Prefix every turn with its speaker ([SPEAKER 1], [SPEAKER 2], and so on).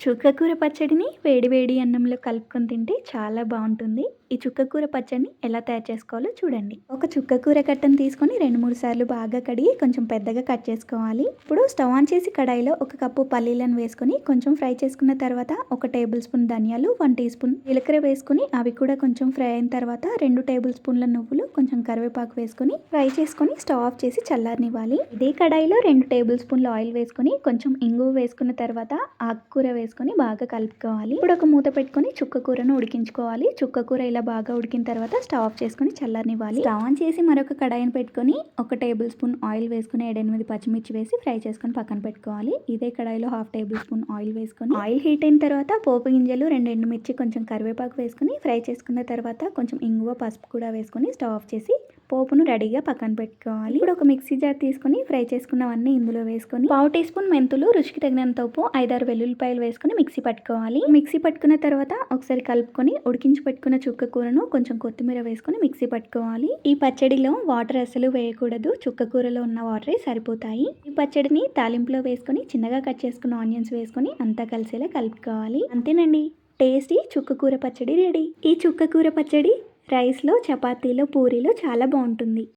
[SPEAKER 1] చుక్కకూర పచ్చడిని వేడి వేడి అన్నంలో కలుపుకొని తింటే చాలా బాగుంటుంది. ఈ చుక్కకూర పచ్చడిని ఎలా తయారు చేసుకోవాలో చూడండి. ఒక చుక్కకూర కట్టను తీసుకొని 2-3 సార్లు బాగా కడిగి కొంచెం పెద్దగా కట్ చేసుకోవాలి. ఇప్పుడు స్టవ్ ఆన్ చేసి కడాయిలో 1 కప్పు పల్లీలను వేసుకొని కొంచెం ఫ్రై చేసుకున్న తర్వాత 1 టేబుల్ స్పూన్ ధనియాలు, 1 టీ స్పూన్ జీలకర్ర వేసుకొని అవి కూడా కొంచెం ఫ్రై అయిన తర్వాత 2 టేబుల్ స్పూన్ల నువ్వులు, కొంచెం కరివేపాకు వేసుకొని ఫ్రై చేసుకొని స్టవ్ ఆఫ్ చేసి చల్లారనివ్వాలి. ఇదే కడాయిలో 2 టేబుల్ స్పూన్ల ఆయిల్ వేసుకొని కొంచెం ఇంగువ వేసుకున్న తర్వాత ఆకుకూర వేసుకొని బాగా కలుపుకోవాలి. ఇప్పుడు ఒక మూత పెట్టుకొని చుక్కకూరను ఉడికించుకోవాలి. చుక్కకూర ఇలా బాగా ఉడికిన తర్వాత స్టవ్ ఆఫ్ చేసుకొని చల్లారనివ్వాలి. స్టవ్ ఆన్ చేసి మరొక కడాయిని పెట్టుకొని 1 టేబుల్ స్పూన్ ఆయిల్ వేసుకొని 7-8 పచ్చిమిర్చి వేసి ఫ్రై చేసుకొని పక్కన పెట్టుకోవాలి. ఇదే కడాయిలో 1/2 టేబుల్ స్పూన్ ఆయిల్ వేసుకొని ఆయిల్ హీట్ అయిన తర్వాత పోపు గింజలు, 2 ఎండుమిర్చి, కొంచెం కరివేపాకు వేసుకొని ఫ్రై చేసుకున్న తర్వాత కొంచెం ఇంగువ, పసుపు కూడా వేసుకొని స్టవ్ ఆఫ్ చేసి పోపును రెడీగా పక్కన పెట్టుకోవాలి. ఇప్పుడు ఒక మిక్సీ జార్ తీసుకొని ఫ్రై చేసుకున్నవన్నీ ఇందులో వేసుకొని 1/2 టీ స్పూన్ మెంతులు, రుచికి తగినంత ఉప్పు, 5-6 వెల్లుల్లిపాయలు వేసుకొని మిక్సీ పట్టుకోవాలి. మిక్సీ పట్టుకున్న తర్వాత ఒకసారి కలుపుకొని ఉడికించి పెట్టుకున్న చుక్క కూరను కొంచెం కొత్తిమీర వేసుకొని మిక్సీ పట్టుకోవాలి. ఈ పచ్చడిలో వాటర్ అసలు వేయకూడదు. చుక్క కూరలో ఉన్న వాటరే సరిపోతాయి. ఈ పచ్చడిని తాలింపులో వేసుకొని చిన్నగా కట్ చేసుకున్న ఆనియన్స్ వేసుకొని అంతా కలిసేలా కలుపుకోవాలి. అంతేనండి, టేస్టీ చుక్కకూర పచ్చడి రెడీ. ఈ చుక్కకూర పచ్చడి రైస్లో, చపాతీలో, పూరీలో చాలా బాగుంటుంది.